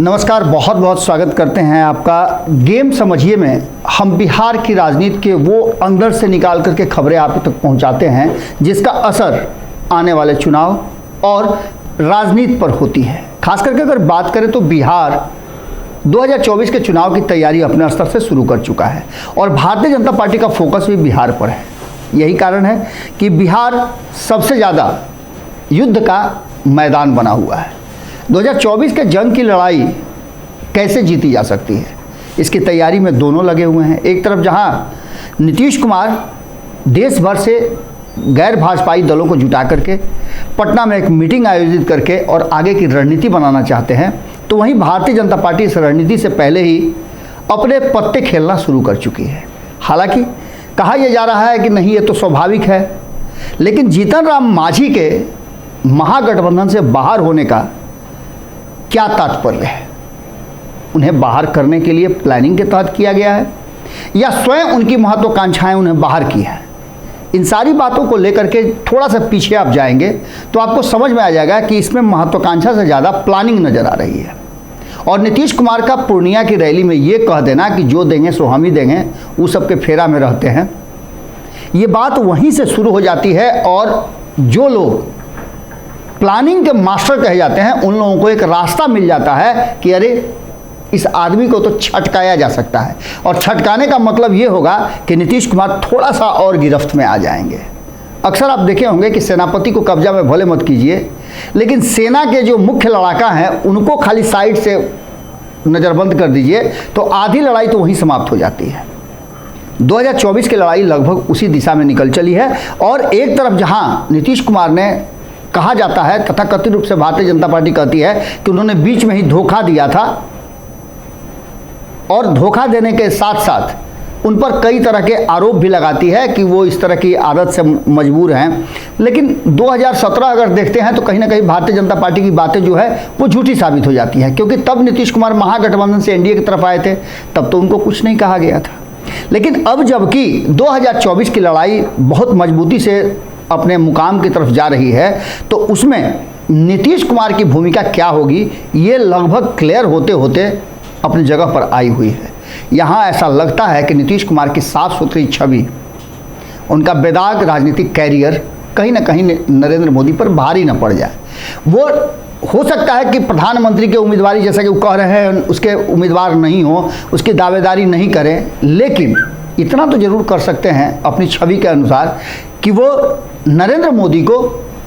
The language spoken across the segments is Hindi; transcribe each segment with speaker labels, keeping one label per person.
Speaker 1: नमस्कार, बहुत बहुत स्वागत करते हैं आपका गेम समझिए में। हम बिहार की राजनीति के वो अंदर से निकाल करके खबरें आप तक पहुंचाते हैं जिसका असर आने वाले चुनाव और राजनीति पर होती है। खास करके अगर बात करें तो बिहार 2024 के चुनाव की तैयारी अपने स्तर से शुरू कर चुका है और भारतीय जनता पार्टी का फोकस भी बिहार पर है। यही कारण है कि बिहार सबसे ज़्यादा युद्ध का मैदान बना हुआ है। 2024 के जंग की लड़ाई कैसे जीती जा सकती है, इसकी तैयारी में दोनों लगे हुए हैं। एक तरफ जहां नीतीश कुमार देश भर से गैर भाजपाई दलों को जुटा करके पटना में एक मीटिंग आयोजित करके और आगे की रणनीति बनाना चाहते हैं, तो वहीं भारतीय जनता पार्टी इस रणनीति से पहले ही अपने पत्ते खेलना शुरू कर चुकी है। हालांकि कहा यह जा रहा है कि नहीं, ये तो स्वाभाविक है, लेकिन जीतन राम मांझी के महागठबंधन से बाहर होने का क्या तात्पर्य है? उन्हें बाहर करने के लिए प्लानिंग के तहत किया गया है या स्वयं उनकी महत्वाकांक्षाएं उन्हें बाहर की हैं? इन सारी बातों को लेकर के थोड़ा सा पीछे आप जाएंगे तो आपको समझ में आ जाएगा कि इसमें महत्वाकांक्षा से ज़्यादा प्लानिंग नज़र आ रही है। और नीतीश कुमार का पूर्णिया की रैली में ये कह देना कि जो देंगे सो हम ही देंगे, वो सबके फेरा में रहते हैं, ये बात वहीं से शुरू हो जाती है। और जो लोग प्लानिंग के मास्टर कहे जाते हैं, उन लोगों को एक रास्ता मिल जाता है कि अरे इस आदमी को तो छटकाया जा सकता है। और छटकाने का मतलब ये होगा कि नीतीश कुमार थोड़ा सा और गिरफ्त में आ जाएंगे। अक्सर आप देखे होंगे कि सेनापति को कब्जा में भले मत कीजिए, लेकिन सेना के जो मुख्य लड़ाका हैं उनको खाली साइड से नज़रबंद कर दीजिए तो आधी लड़ाई तो वहीं समाप्त हो जाती है। 2024 की लड़ाई लगभग उसी दिशा में निकल चली है। और एक तरफ जहाँ नीतीश कुमार ने कहा जाता है, तथाकथित रूप से भारतीय जनता पार्टी कहती है कि उन्होंने बीच में ही धोखा दिया था, और धोखा देने के साथ साथ उन पर कई तरह के आरोप भी लगाती है कि वो इस तरह की आदत से मजबूर हैं। लेकिन 2017 अगर देखते हैं तो कहीं ना कहीं भारतीय जनता पार्टी की बातें जो है वो झूठी साबित हो जाती हैं, क्योंकि तब नीतीश कुमार महागठबंधन से एनडीए की तरफ आए थे, तब तो उनको कुछ नहीं कहा गया था। लेकिन अब जबकि 2024 की लड़ाई बहुत मजबूती से अपने मुकाम की तरफ जा रही है, तो उसमें नीतीश कुमार की भूमिका क्या होगी ये लगभग क्लियर होते होते अपनी जगह पर आई हुई है। यहाँ ऐसा लगता है कि नीतीश कुमार की साफ सुथरी छवि, उनका बेदाग राजनीतिक कैरियर कहीं ना कहीं नरेंद्र मोदी पर भारी न पड़ जाए। वो हो सकता है कि प्रधानमंत्री के उम्मीदवारी, जैसा कि वो कह रहे हैं, उसके उम्मीदवार नहीं हो, उसकी दावेदारी नहीं करें, लेकिन इतना तो जरूर कर सकते हैं अपनी छवि के अनुसार कि वो नरेंद्र मोदी को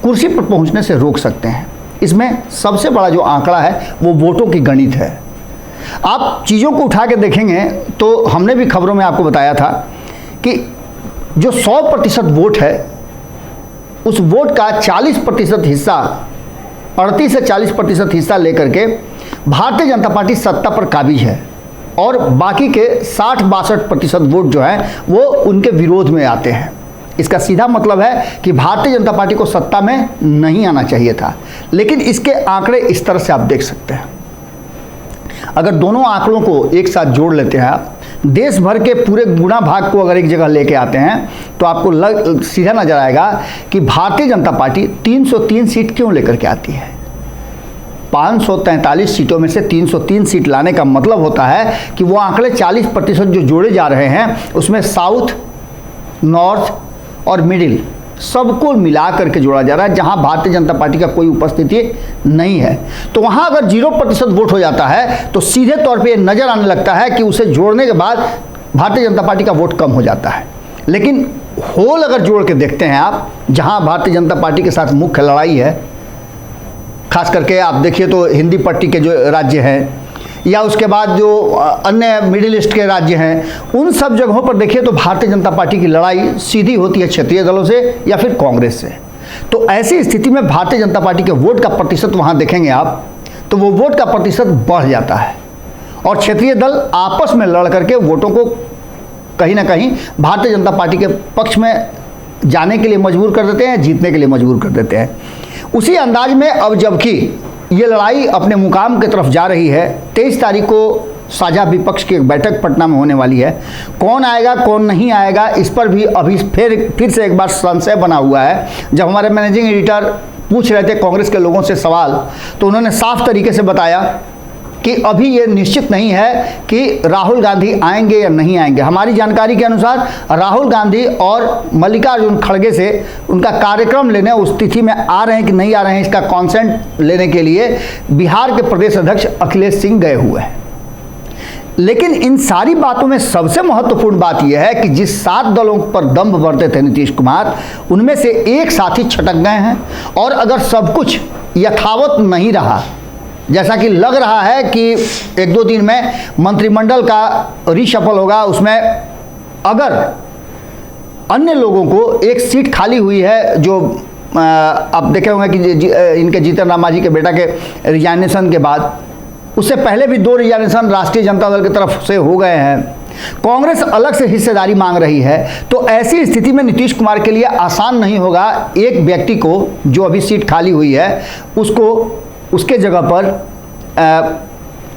Speaker 1: कुर्सी पर पहुंचने से रोक सकते हैं। इसमें सबसे बड़ा जो आंकड़ा है वो वोटों की गणित है। आप चीज़ों को उठा के देखेंगे तो हमने भी खबरों में आपको बताया था कि जो 100% वोट है, उस वोट का 40% हिस्सा, 38 से 40% हिस्सा लेकर के भारतीय जनता पार्टी सत्ता पर काबिज है, और बाकी के 60-62% वोट जो है वो उनके विरोध में आते हैं। इसका सीधा मतलब है कि भारतीय जनता पार्टी को सत्ता में नहीं आना चाहिए था। लेकिन इसके आंकड़े इस तरह से आप देख सकते हैं। अगर दोनों आंकड़ों को एक साथ जोड़ लेते हैं आप, देश भर के पूरे गुणा भाग को अगर एक जगह लेके आते हैं, तो आपको सीधा नजर आएगा कि भारतीय जनता पार्टी 303 सीट क्यों लेकर के आती है। 543 सीटों में से 303 सीट लाने का मतलब होता है कि वो आंकड़े 40% जो जोड़े जा रहे हैं, उसमें साउथ, नॉर्थ और मिडिल सबको मिला करके जोड़ा जा रहा है, जहां भारतीय जनता पार्टी का कोई उपस्थिति नहीं है। तो वहां अगर 0% वोट हो जाता है तो सीधे तौर पे नजर आने लगता है कि उसे जोड़ने के बाद भारतीय जनता पार्टी का वोट कम हो जाता है। लेकिन होल अगर जोड़ के देखते हैं आप, जहां भारतीय जनता पार्टी के साथ मुख्य लड़ाई है, खास करके आप देखिए तो हिंदी पट्टी के जो राज्य हैं या उसके बाद जो अन्य मिडिल ईस्ट के राज्य हैं, उन सब जगहों पर देखिए तो भारतीय जनता पार्टी की लड़ाई सीधी होती है क्षेत्रीय दलों से या फिर कांग्रेस से। तो ऐसी स्थिति में भारतीय जनता पार्टी के वोट का प्रतिशत वहां देखेंगे आप, तो वो वोट का प्रतिशत बढ़ जाता है और क्षेत्रीय दल आपस में लड़ करके वोटों को कहीं ना कहीं भारतीय जनता पार्टी के पक्ष में जाने के लिए मजबूर कर देते हैं, जीतने के लिए मजबूर कर देते हैं। उसी अंदाज में अब जबकि ये लड़ाई अपने मुकाम की तरफ जा रही है, 23 तारीख को साझा विपक्ष की एक बैठक पटना में होने वाली है। कौन आएगा कौन नहीं आएगा, इस पर भी अभी फिर से एक बार संशय बना हुआ है। जब हमारे मैनेजिंग एडिटर पूछ रहे थे कांग्रेस के लोगों से सवाल, तो उन्होंने साफ तरीके से बताया कि अभी ये निश्चित नहीं है कि राहुल गांधी आएंगे या नहीं आएंगे। हमारी जानकारी के अनुसार राहुल गांधी और मल्लिकार्जुन खड़गे से उनका कार्यक्रम लेने उस तिथि में आ रहे हैं कि नहीं आ रहे हैं, इसका कॉन्सेंट लेने के लिए बिहार के प्रदेश अध्यक्ष अखिलेश सिंह गए हुए हैं। लेकिन इन सारी बातों में सबसे महत्वपूर्ण बात यह है कि जिस 7 दलों पर दंभ भरते थे नीतीश कुमार, उनमें से एक साथी छटक गए हैं। और अगर सब कुछ यथावत नहीं रहा, जैसा कि लग रहा है कि 1-2 दिन में मंत्रिमंडल का रीशफल होगा, उसमें अगर अन्य लोगों को एक सीट खाली हुई है, जो आप देखे होंगे कि इनके जीतन राम मांझी के बेटा के रिजाइनेशन के बाद, उससे पहले भी 2 रिजाइनेशन राष्ट्रीय जनता दल की तरफ से हो गए हैं, कांग्रेस अलग से हिस्सेदारी मांग रही है, तो ऐसी स्थिति में नीतीश कुमार के लिए आसान नहीं होगा एक व्यक्ति को जो अभी सीट खाली हुई है उसको उसके जगह पर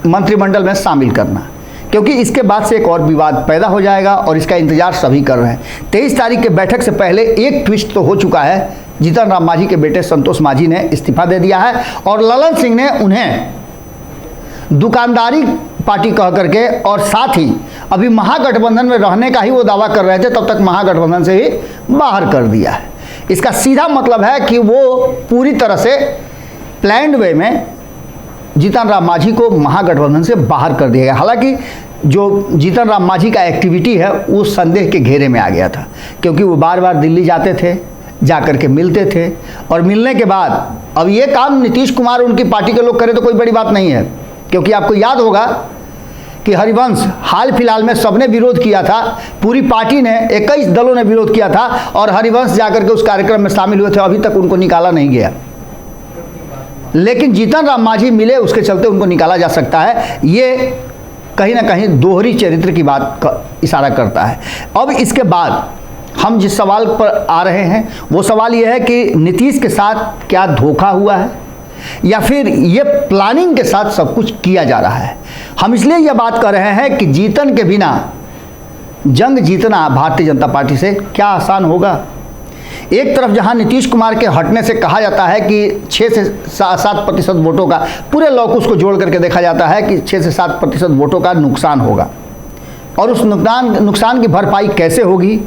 Speaker 1: मंत्रिमंडल में शामिल करना, क्योंकि इसके बाद से एक और विवाद पैदा हो जाएगा और इसका इंतजार सभी कर रहे हैं। 23 तारीख के बैठक से पहले एक ट्विस्ट तो हो चुका है, जीतन राम मांझी के बेटे संतोष मांझी ने इस्तीफा दे दिया है और ललन सिंह ने उन्हें दुकानदारी पार्टी कह करके, और साथ ही अभी महागठबंधन में रहने का ही वो दावा कर रहे थे, तब तक महागठबंधन से ही बाहर कर दिया है। इसका सीधा मतलब है कि वो पूरी तरह से प्लान्ड वे में जीतन राम मांझी को महागठबंधन से बाहर कर दिया गया। हालांकि जो जीतन राम मांझी का एक्टिविटी है वो संदेह के घेरे में आ गया था, क्योंकि वो बार बार दिल्ली जाते थे, जा करके मिलते थे, और मिलने के बाद अब ये काम नीतीश कुमार उनकी पार्टी के लोग करें तो कोई बड़ी बात नहीं है, क्योंकि आपको याद होगा कि हरिवंश हाल फिलहाल में सबने विरोध किया था, पूरी पार्टी ने 21 दलों ने विरोध किया था और हरिवंश जाकर के उस कार्यक्रम में शामिल हुए थे, अभी तक उनको निकाला नहीं गया। लेकिन जीतन राम मांझी मिले, उसके चलते उनको निकाला जा सकता है। ये कहीं ना कहीं दोहरी चरित्र की बात का इशारा करता है। अब इसके बाद हम जिस सवाल पर आ रहे हैं वो सवाल ये है कि नीतीश के साथ क्या धोखा हुआ है या फिर ये प्लानिंग के साथ सब कुछ किया जा रहा है। हम इसलिए यह बात कर रहे हैं कि जीतन के बिना जंग जीतना भारतीय जनता पार्टी से क्या आसान होगा। एक तरफ जहां नीतीश कुमार के हटने से कहा जाता है कि 6 से 7% वोटों का, पूरे लॉकस को जोड़ करके देखा जाता है कि 6 से 7% वोटों का नुकसान होगा, और उस नुकसान की भरपाई कैसे होगी,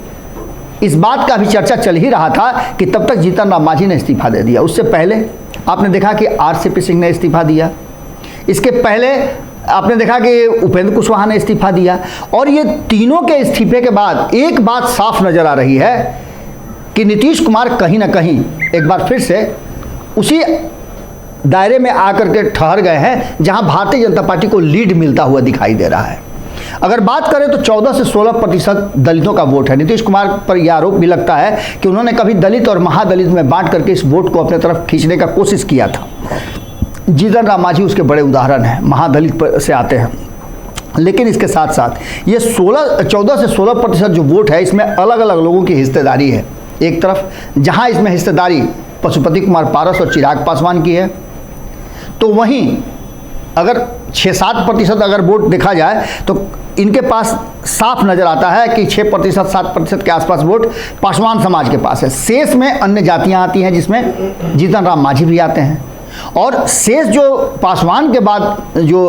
Speaker 1: इस बात का भी चर्चा चल ही रहा था कि तब तक जीतन राम मांझी ने इस्तीफा दे दिया। उससे पहले आपने देखा कि RCP सिंह ने इस्तीफा दिया, इसके पहले आपने देखा कि उपेंद्र कुशवाहा ने इस्तीफा दिया, और ये तीनों के इस्तीफे के बाद एक बात साफ नजर आ रही है कि नीतीश कुमार कहीं ना कहीं एक बार फिर से उसी दायरे में आकर के ठहर गए हैं जहां भारतीय जनता पार्टी को लीड मिलता हुआ दिखाई दे रहा है। अगर बात करें तो 14 से 16% दलितों का वोट है। नीतीश कुमार पर यह आरोप भी लगता है कि उन्होंने कभी दलित और महादलित में बांट करके इस वोट को अपने तरफ खींचने का कोशिश किया था। जीतन राम मांझी उसके बड़े उदाहरण हैं, महादलित से आते हैं। लेकिन इसके साथ साथ ये 14 से 16% जो वोट है, इसमें अलग अलग लोगों की हिस्सेदारी है। एक तरफ जहां इसमें हिस्सेदारी पशुपति कुमार पारस और चिराग पासवान की है, तो वहीं अगर 6-7% अगर वोट देखा जाए तो इनके पास साफ नज़र आता है कि 6% 7% के आसपास वोट पासवान समाज के पास है। शेष में अन्य जातियां आती हैं जिसमें जीतन राम मांझी भी आते हैं, और शेष जो पासवान के बाद जो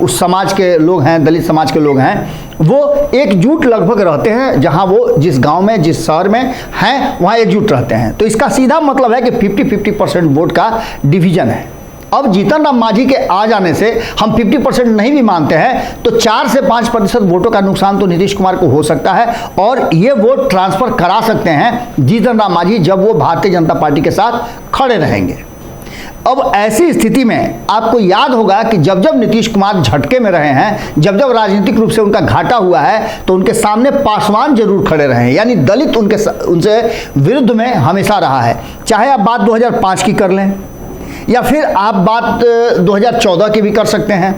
Speaker 1: उस समाज के लोग हैं, दलित समाज के लोग हैं, वो एकजुट लगभग रहते हैं। जहां वो जिस गांव में, जिस शहर में हैं, वहां एकजुट रहते हैं। तो इसका सीधा मतलब है कि 50-50% वोट का डिवीजन है। अब जीतन राम मांझी के आ जाने से हम 50% नहीं भी मानते हैं तो 4 से 5% वोटों का नुकसान तो नीतीश कुमार को हो सकता है, और ये वोट ट्रांसफर करा सकते हैं जीतन राम मांझी जब वो भारतीय जनता पार्टी के साथ खड़े रहेंगे। अब ऐसी स्थिति में आपको याद होगा कि जब जब नीतीश कुमार झटके में रहे हैं, जब जब राजनीतिक रूप से उनका घाटा हुआ है, तो उनके सामने पासवान जरूर खड़े रहे हैं, यानी दलित उनसे विरुद्ध में हमेशा रहा है। चाहे आप बात 2005 की कर लें या फिर आप बात 2014 की भी कर सकते हैं।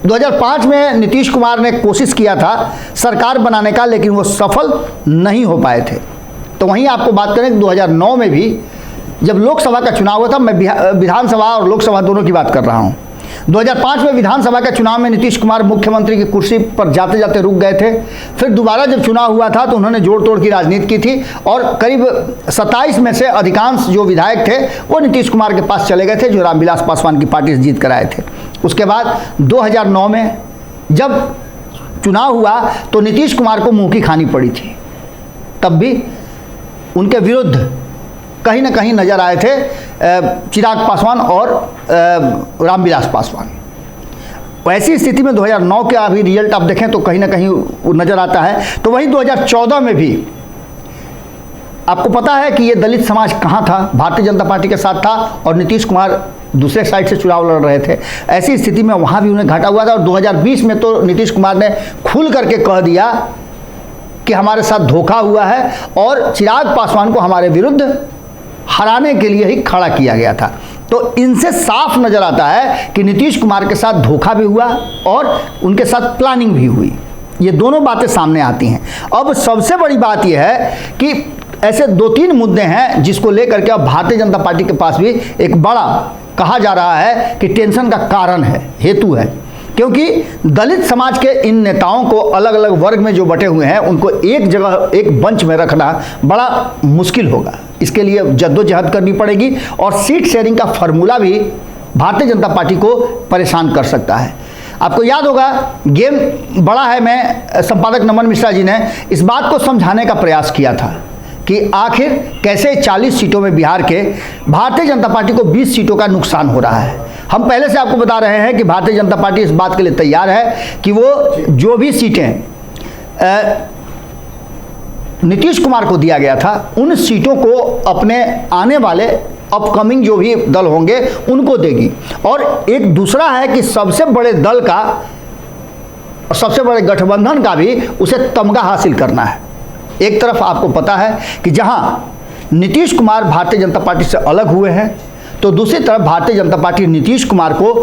Speaker 1: 2005 में नीतीश कुमार ने कोशिश किया था सरकार बनाने का, लेकिन वो सफल नहीं हो पाए थे। तो वहीं आपको बात करें कि 2009 में भी जब लोकसभा का चुनाव हुआ था, मैं विधानसभा और लोकसभा दोनों की बात कर रहा हूँ, 2005 में विधानसभा के चुनाव में नीतीश कुमार मुख्यमंत्री की कुर्सी पर जाते जाते रुक गए थे। फिर दोबारा जब चुनाव हुआ था तो उन्होंने जोड़ तोड़ की राजनीति की थी और करीब 27 में से अधिकांश जो विधायक थे वो नीतीश कुमार के पास चले गए थे, जो रामविलास पासवान की पार्टी से जीत कर आए थे। उसके बाद 2009 में जब चुनाव हुआ तो नीतीश कुमार को मुंह की खानी पड़ी थी। तब भी उनके विरुद्ध कहीं ना कहीं नजर आए थे चिराग पासवान और रामविलास पासवान। ऐसी स्थिति में 2009 के अभी रिजल्ट आप देखें तो कहीं ना कहीं नजर आता है। तो वहीं 2014 में भी आपको पता है कि ये दलित समाज कहाँ था, भारतीय जनता पार्टी के साथ था और नीतीश कुमार दूसरे साइड से चुनाव लड़ रहे थे। ऐसी स्थिति में वहाँ भी उन्हें घाटा हुआ था और 2020 में तो नीतीश कुमार ने खुल करके कह दिया कि हमारे साथ धोखा हुआ है और चिराग पासवान को हमारे विरुद्ध हराने के लिए ही खड़ा किया गया था। तो इनसे साफ नजर आता है कि नीतीश कुमार के साथ धोखा भी हुआ और उनके साथ प्लानिंग भी हुई। ये दोनों बातें सामने आती हैं। अब सबसे बड़ी बात यह है कि ऐसे 2-3 मुद्दे हैं जिसको लेकर के अब भारतीय जनता पार्टी के पास भी एक बड़ा कहा जा रहा है कि टेंशन का कारण है, हेतु है। क्योंकि दलित समाज के इन नेताओं को अलग अलग वर्ग में जो बटे हुए हैं उनको एक जगह एक मंच में रखना बड़ा मुश्किल होगा। इसके लिए जद्दोजहद करनी पड़ेगी और सीट शेयरिंग का फॉर्मूला भी भारतीय जनता पार्टी को परेशान कर सकता है। आपको याद होगा गेम बड़ा है में संपादक नमन मिश्रा जी ने इस बात को समझाने का प्रयास किया था कि आखिर कैसे 40 सीटों में बिहार के भारतीय जनता पार्टी को 20 सीटों का नुकसान हो रहा है। हम पहले से आपको बता रहे हैं कि भारतीय जनता पार्टी इस बात के लिए तैयार है कि वो जो भी सीटें नीतीश कुमार को दिया गया था उन सीटों को अपने आने वाले अपकमिंग जो भी दल होंगे उनको देगी। और एक दूसरा है कि सबसे बड़े दल का, सबसे बड़े गठबंधन का भी उसे तमगा हासिल करना है। एक तरफ आपको पता है कि जहां नीतीश कुमार भारतीय जनता पार्टी से अलग हुए हैं तो दूसरी तरफ भारतीय जनता पार्टी नीतीश कुमार को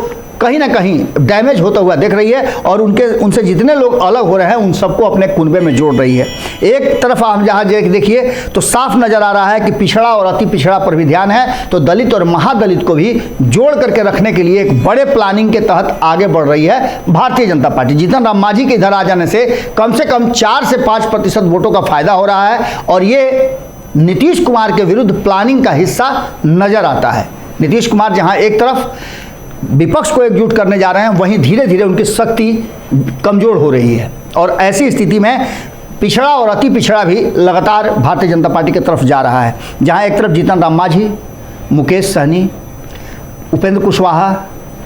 Speaker 1: कहीं ना कहीं डैमेज होता हुआ देख रही है और उनसे जितने लोग अलग हो रहे हैं उन सबको अपने कुनबे में जोड़ रही है। एक तरफ हम जहाँ देखिए तो साफ नजर आ रहा है कि पिछड़ा और अति पिछड़ा पर भी ध्यान है, तो दलित और महादलित को भी जोड़ करके रखने के लिए एक बड़े प्लानिंग के तहत आगे बढ़ रही है भारतीय जनता पार्टी। जीतन राम मांझी के इधर आ जाने से कम 4 से 5% वोटों का फायदा हो रहा है और ये नीतीश कुमार के विरुद्ध प्लानिंग का हिस्सा नजर आता है। नीतीश कुमार जहां एक तरफ विपक्ष को एकजुट करने जा रहे हैं वहीं धीरे धीरे उनकी शक्ति कमजोर हो रही है और ऐसी स्थिति में पिछड़ा और अति पिछड़ा भी लगातार भारतीय जनता पार्टी की तरफ जा रहा है। जहां एक तरफ जीतन राम मांझी, मुकेश सहनी, उपेंद्र कुशवाहा,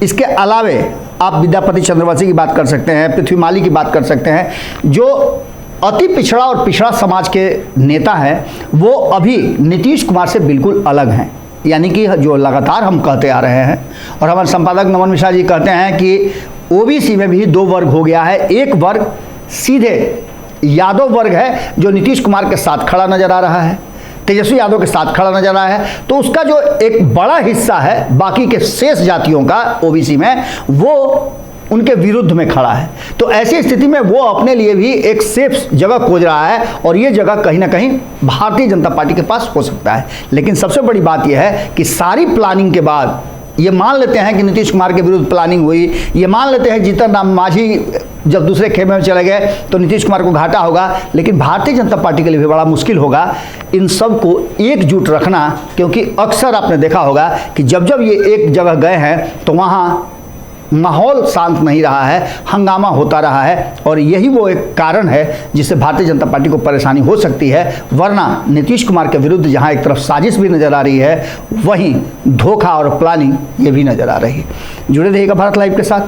Speaker 1: इसके अलावे आप विद्यापति चंद्रवंशी की बात कर सकते हैं, पृथ्वी माली की बात कर सकते हैं, जो अति पिछड़ा और पिछड़ा समाज के नेता हैं वो अभी नीतीश कुमार से बिल्कुल अलग हैं। यानी कि जो लगातार हम कहते आ रहे हैं और हमारे संपादक नमन मिश्रा जी कहते हैं कि ओबीसी में भी 2 वर्ग हो गया है। एक वर्ग सीधे यादव वर्ग है जो नीतीश कुमार के साथ खड़ा नजर आ रहा है, तेजस्वी यादव के साथ खड़ा नजर आ रहा है, तो उसका जो एक बड़ा हिस्सा है बाकी के शेष जातियों का ओबीसी में वो उनके विरुद्ध में खड़ा है। तो ऐसी स्थिति में वो अपने लिए भी एक सेफ जगह खोज रहा है और ये जगह कहीं ना कहीं भारतीय जनता पार्टी के पास हो सकता है। लेकिन सबसे बड़ी बात यह है कि सारी प्लानिंग के बाद ये मान लेते हैं कि नीतीश कुमार के विरुद्ध प्लानिंग हुई, ये मान लेते हैं जीतन राम मांझी जब दूसरे खेमे में चले गए तो नीतीश कुमार को घाटा होगा, लेकिन भारतीय जनता पार्टी के लिए भी बड़ा मुश्किल होगा इन सब को एकजुट रखना। क्योंकि अक्सर आपने देखा होगा कि जब जब ये एक जगह गए हैं तो वहाँ माहौल शांत नहीं रहा है, हंगामा होता रहा है और यही वो एक कारण है जिससे भारतीय जनता पार्टी को परेशानी हो सकती है। वरना नीतीश कुमार के विरुद्ध जहां एक तरफ साजिश भी नजर आ रही है वहीं धोखा और प्लानिंग ये भी नजर आ रही है। जुड़े रहिएगा भारत लाइव के साथ,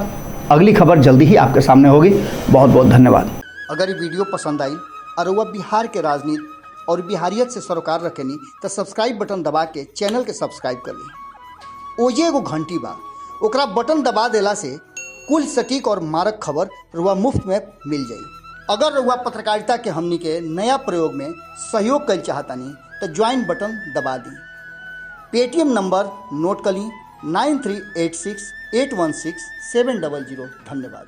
Speaker 1: अगली खबर जल्दी ही आपके सामने होगी। बहुत बहुत धन्यवाद। अगर ये वीडियो पसंद आई और वह बिहार के राजनीति और बिहारियत से सरोकार रखेनी तो सब्सक्राइब बटन दबा के चैनल के सब्सक्राइब कर ली। ओजे एगो घंटी बा, ओकरा बटन दबा देला से कुल सटीक और मारक खबर रुआ मुफ्त में मिल जाई। अगर रुआ पत्रकारिता के हमनी के नया प्रयोग में सहयोग कर चाहतानी तो ज्वाइन बटन दबा दी। पेटीएम नंबर नोट कर ली 9386816700। धन्यवाद।